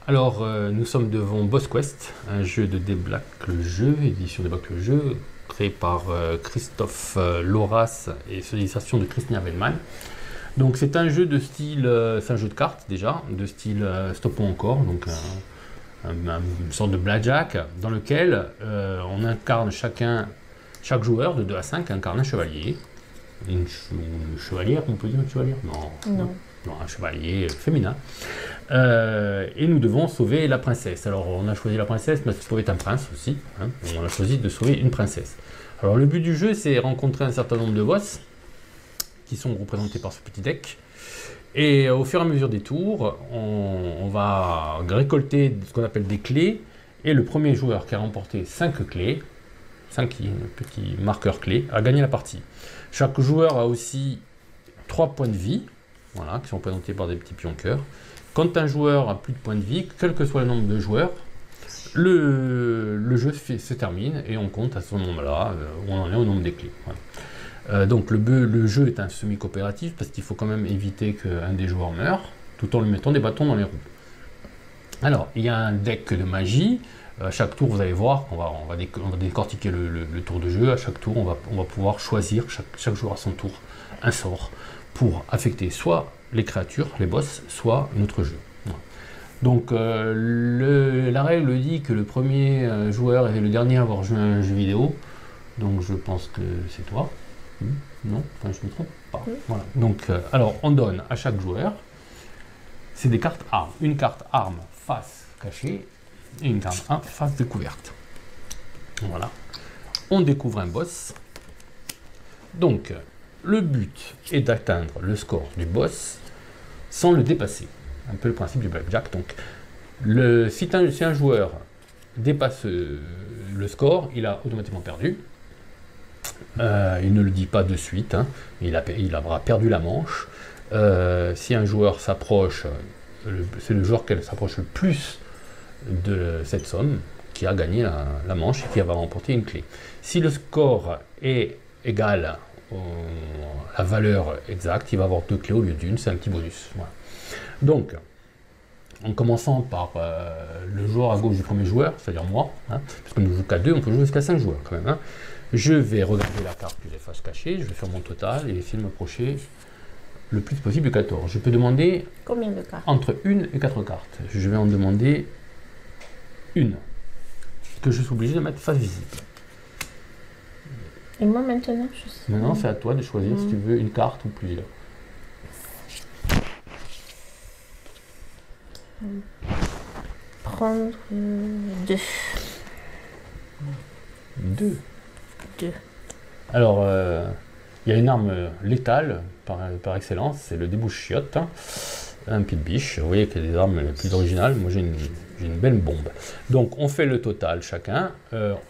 Alors, nous sommes devant Boss Quest, un jeu de Déblack le jeu, édition Déblack le jeu, créé par Christophe Loras et sur l'illustration de Christina Wellman. Donc, c'est un jeu de style, c'est un jeu de cartes déjà, de style stop ou encore, donc une sorte de blackjack dans lequel on incarne chaque joueur de 2 à 5 incarne un chevalier. Une chevalière, on peut dire une chevalière? Non, un chevalier féminin. Et nous devons sauver la princesse. Alors on a choisi la princesse, mais ça pouvait être un prince aussi. Hein. On a choisi de sauver une princesse. Alors le but du jeu, c'est rencontrer un certain nombre de boss qui sont représentés par ce petit deck. Et au fur et à mesure des tours, on va récolter ce qu'on appelle des clés. Et le premier joueur qui a remporté 5 clés, 5 petits marqueurs clés, a gagné la partie. Chaque joueur a aussi 3 points de vie, voilà, qui sont représentés par des petits pions cœur. Quand un joueur a plus de points de vie, quel que soit le nombre de joueurs, le jeu se termine et on compte à ce moment-là où on en est au nombre des clés. Voilà. Donc le jeu est un semi-coopératif parce qu'il faut quand même éviter qu'un des joueurs meure tout en lui mettant des bâtons dans les roues. Alors, il y a un deck de magie. À chaque tour, vous allez voir, on va décortiquer le tour de jeu. À chaque tour, on va pouvoir choisir, chaque joueur à son tour, un sort pour affecter soit les créatures, les boss, soit notre jeu. Voilà. Donc, la règle dit que le premier joueur est le dernier à avoir joué à un jeu vidéo. Donc, je pense que c'est toi. Non, enfin, je me trompe pas. Voilà. Donc, alors, on donne à chaque joueur, c'est des cartes armes. Une carte arme face cachée et une carte 1 face découverte. Voilà. On découvre un boss. Donc, le but est d'atteindre le score du boss sans le dépasser. Un peu le principe du blackjack. Donc, si un joueur dépasse le score, il a automatiquement perdu. Il ne le dit pas de suite. Hein. Il aura perdu la manche. Si un joueur s'approche, c'est le joueur qui s'approche le plus de cette somme qui a gagné la manche et qui va remporter une clé. Si le score est égal à la valeur exacte, il va avoir 2 clés au lieu d'une, c'est un petit bonus. Voilà. Donc, en commençant par le joueur à gauche du premier joueur, c'est-à-dire moi, hein, parce qu'on ne joue qu'à 2, on peut jouer jusqu'à 5 joueurs quand même. Hein. Je vais regarder la carte que j'ai face cachée, je vais faire mon total et essayer de m'approcher le plus possible de 14. Je peux demander combien de cartes? Entre 1 et 4 cartes. Je vais en demander une, que je suis obligé de mettre face visible. Et moi maintenant, je sais. Maintenant, c'est à toi de choisir si tu veux une carte ou plusieurs. Prendre 2. 2. 2. Alors, il y a une arme létale par excellence, c'est le débouche-chiotte, hein, un pied de biche. Vous voyez qu'il y a des armes les plus originales. Moi, j'ai une belle bombe. Donc, on fait le total chacun.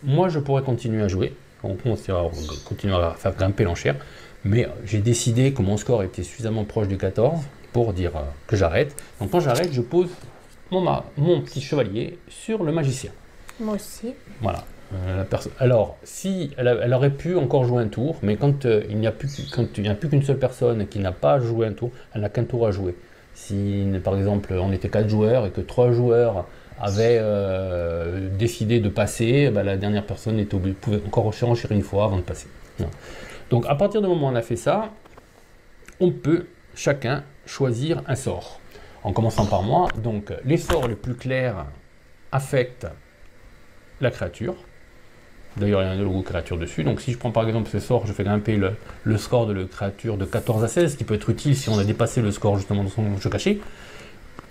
Moi, je pourrais continuer à jouer. On continuer à faire grimper l'enchère. Mais j'ai décidé que mon score était suffisamment proche du 14 pour dire que j'arrête. Donc, quand j'arrête, je pose mon petit chevalier sur le magicien. Moi aussi. Voilà. Alors, si elle aurait pu encore jouer un tour, mais quand il n'y a plus qu'une seule personne qui n'a pas joué un tour, elle n'a qu'un tour à jouer. Si, par exemple, on était 4 joueurs et que 3 joueurs avaient décidé de passer, la dernière personne pouvait encore renchérir une fois avant de passer. Voilà. Donc, à partir du moment où on a fait ça, on peut chacun choisir un sort. En commençant par moi, donc les sorts les plus clairs affectent la créature. D'ailleurs, il y a un logo créature dessus. Donc, si je prends par exemple ce sort, je fais grimper le score de la créature de 14 à 16, qui peut être utile si on a dépassé le score justement de son jeu caché.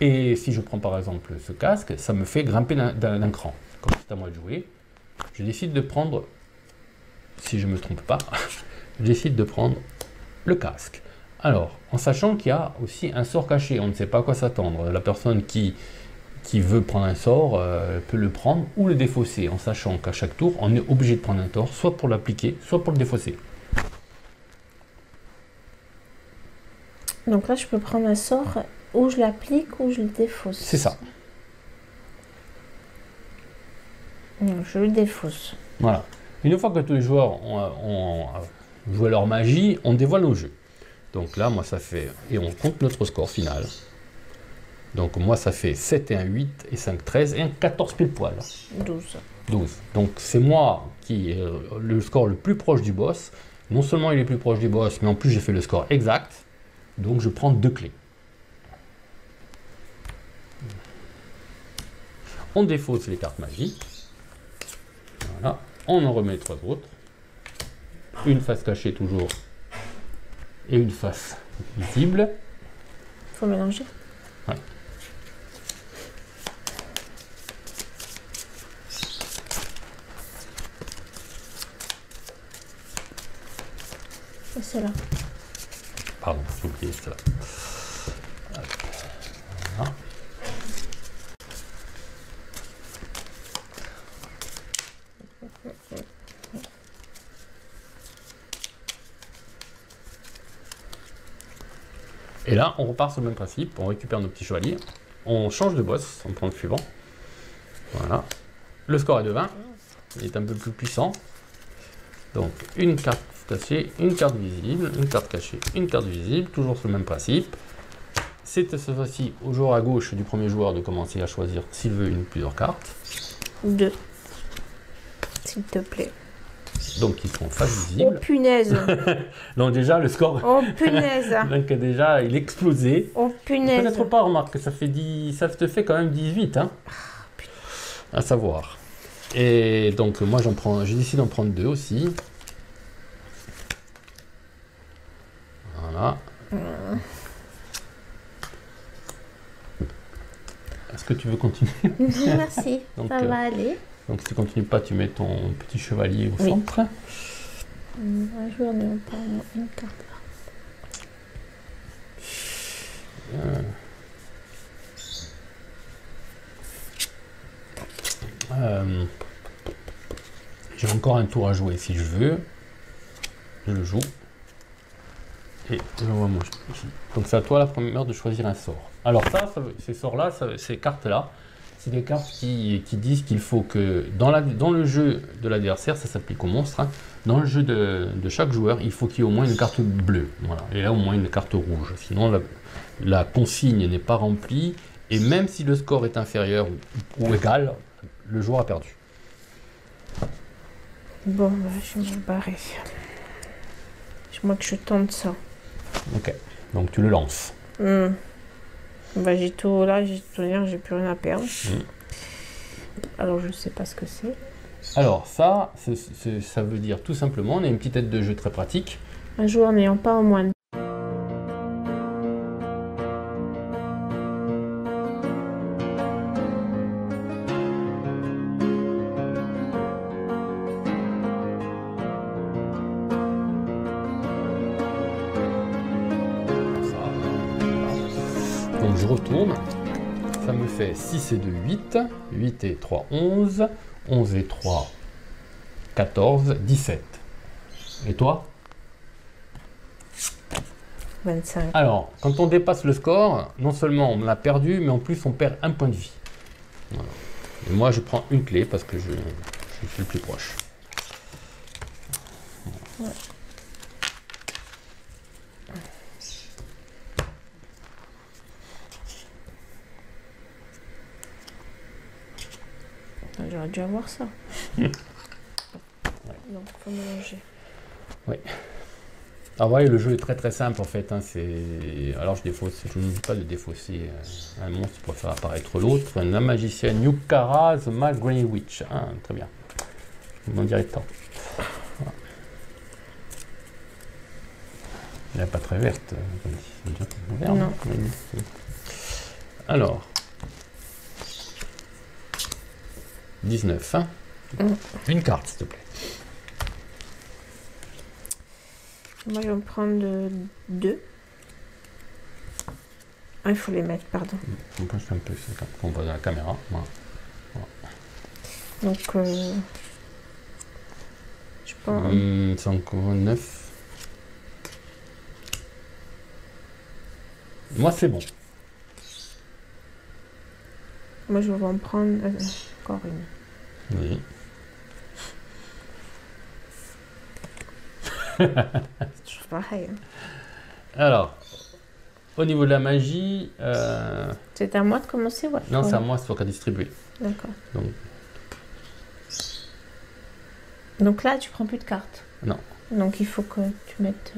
Et si je prends par exemple ce casque, ça me fait grimper d'un cran. Quand c'est à moi de jouer, je décide de prendre, si je ne me trompe pas, je décide de prendre le casque. Alors, en sachant qu'il y a aussi un sort caché, on ne sait pas à quoi s'attendre. La personne qui veut prendre un sort peut le prendre ou le défausser, en sachant qu'à chaque tour, on est obligé de prendre un sort, soit pour l'appliquer, soit pour le défausser. Donc là, je peux prendre un sort où je l'applique ou je le défausse. C'est ça. Non, je le défausse. Voilà. Une fois que tous les joueurs ont joué leur magie, on dévoile nos jeux. Donc là, moi, ça fait... Et on compte notre score final. Donc moi, ça fait 7 et un 8 et 5, 13 et un 14 pile poil. 12. 12. Donc c'est moi qui ai le score le plus proche du boss. Non seulement il est plus proche du boss, mais en plus j'ai fait le score exact. Donc je prends 2 clés. On défausse les cartes magie. Voilà. On en remet 3 autres. Une face cachée toujours. Et une face visible. Faut mélanger. Ouais. Et c'est là. Pardon, j'ai oublié cela. Voilà. Et là, on repart sur le même principe, on récupère nos petits chevaliers, on change de boss, on prend le suivant. Voilà. Le score est de 20, il est un peu plus puissant. Donc, une carte cachée, une carte visible, une carte cachée, une carte visible, toujours sur le même principe. C'est cette fois-ci au joueur à gauche du premier joueur de commencer à choisir s'il veut une ou plusieurs cartes. 2. S'il te plaît. Donc, ils sont face Oh visible. punaise. Donc, déjà, le score, Oh punaise. donc, déjà, il est explosé. Oh punaise. Peut-être pas, remarque que ça fait 10, ça te fait quand même 18, hein. À savoir. Et donc moi j'ai décidé d'en prendre 2 aussi. Voilà. Est-ce que tu veux continuer? Merci. Donc, ça va aller. Donc si tu continues pas, tu mets ton petit chevalier au Oui. centre. Un jour, on prend une carte là. J'ai encore un tour à jouer si je veux. Je le joue. Et j'envoie mon ici. Donc c'est à toi la première de choisir un sort. Alors ces sorts-là, ces cartes-là, c'est des cartes qui disent qu'il faut que dans le jeu de l'adversaire, ça s'applique aux monstres, hein, dans le jeu de chaque joueur, il faut qu'il y ait au moins une carte bleue. Voilà. Et là au moins une carte rouge. Sinon la consigne n'est pas remplie. Et même si le score est inférieur ou égal, le joueur a perdu. Bon, bah, je vais me barrer. Moi que je tente ça. Ok, donc tu le lances. Bah, j'ai tout là, j'ai tout dire, j'ai plus rien à perdre. Alors je sais pas ce que c'est. Alors ça veut dire tout simplement, on a une petite aide de jeu très pratique. Un joueur n'ayant pas au moins Donc je retourne, ça me fait 6 et 2, 8, 8 et 3, 11, 11 et 3, 14, 17. Et toi? 25. Alors, quand on dépasse le score, non seulement on l'a perdu, mais en plus on perd un point de vie. Voilà. Et moi je prends une clé parce que je suis le plus proche. Ouais. J'aurais dû avoir ça. Donc, faut mélanger. Oui. Ah ouais, le jeu est très très simple en fait. Hein, alors je ne dis pas de défausser un monstre pour faire apparaître l'autre. La magicienne Yukara, The Mad Grey Witch. Ah, très bien. Mon directeur. Voilà. Elle n'est pas très verte. Vert, non. Alors. 19. Hein. Une carte, s'il te plaît. Moi, je vais me prendre 2. Ah, il faut les mettre, pardon. On penche un peu, c'est quand on voit dans la caméra. Voilà. Donc, je pense... c'est encore 9. Moi, c'est bon. Moi, je vais en prendre encore une. Oui. C'est toujours pareil. Hein. Alors, Au niveau de la magie, C'est à moi de commencer, ouais. non, Ouais. c'est à moi, c'est toi qui as distribué. D'accord. Donc, Donc là, tu prends plus de cartes. non. Donc il faut que tu mettes.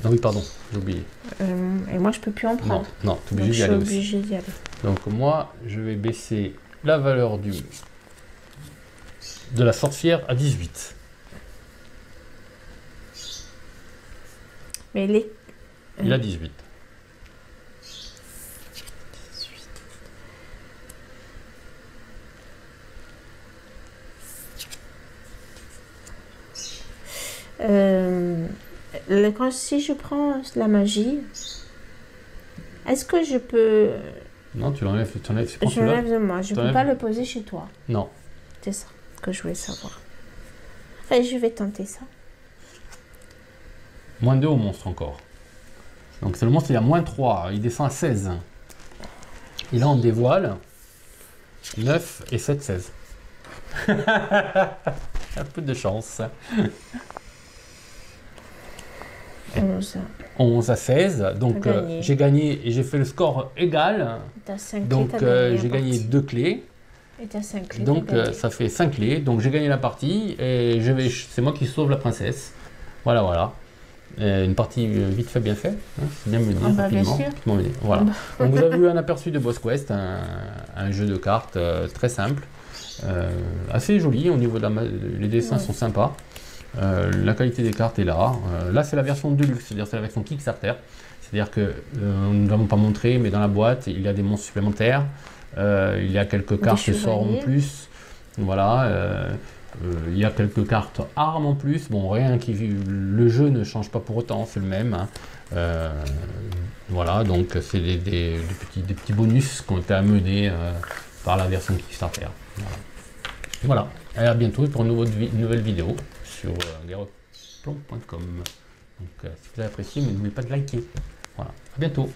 Non, oui, pardon, j'ai oublié. Et moi, je peux plus en Non, prendre. non, tu es Donc obligé je d'y aller suis aussi. obligée d'y aller. Donc moi, je vais baisser la valeur de la sorcière à 18. Mais les. Il a 18. Si je prends la magie, est-ce que je peux. Non, tu l'enlèves, tu prends Je celui-là. l'enlève de moi. Je peux T'enlèves. pas le poser chez toi. Non. C'est ça que je voulais savoir. Et je vais tenter ça. Moins 2 au monstre encore. Donc c'est le monstre, il a moins 3, il descend à 16. Et là on dévoile 9 et 7, 16. Un peu de chance. 11. 11 à 16, donc T'as gagné. j'ai gagné et j'ai fait le score égal. T'as 5 clés. Donc t'as gagné j'ai la gagné partie. 2 clés. Et t'as 5 clés. Donc t'as gagné. ça fait 5 clés. Donc j'ai gagné la partie et c'est moi qui sauve la princesse. Voilà, voilà. Une partie vite fait, bien fait. Hein, c'est bien mené, Ah bah, bien rapidement. sûr. Rapidement mené. Voilà. Donc vous avez eu un aperçu de Boss Quest, un jeu de cartes très simple, assez joli au niveau de les dessins sont sympas. La qualité des cartes est là. Là c'est la version Deluxe, c'est-à-dire c'est la version Kickstarter. C'est-à-dire que nous n'avons pas montré, mais dans la boîte il y a des monstres supplémentaires. Il y a quelques cartes qui sortent en chevaliers. plus. Voilà. Il y a quelques cartes armes en plus. Bon, rien qui. Le jeu ne change pas pour autant, c'est le même. Hein. Voilà, donc c'est des petits bonus qui ont été amenés par la version Kickstarter. Voilà. Et à bientôt pour une nouvelle vidéo sur guerreplomb.com. Donc si vous avez apprécié, n'oubliez pas de liker. Voilà. À bientôt.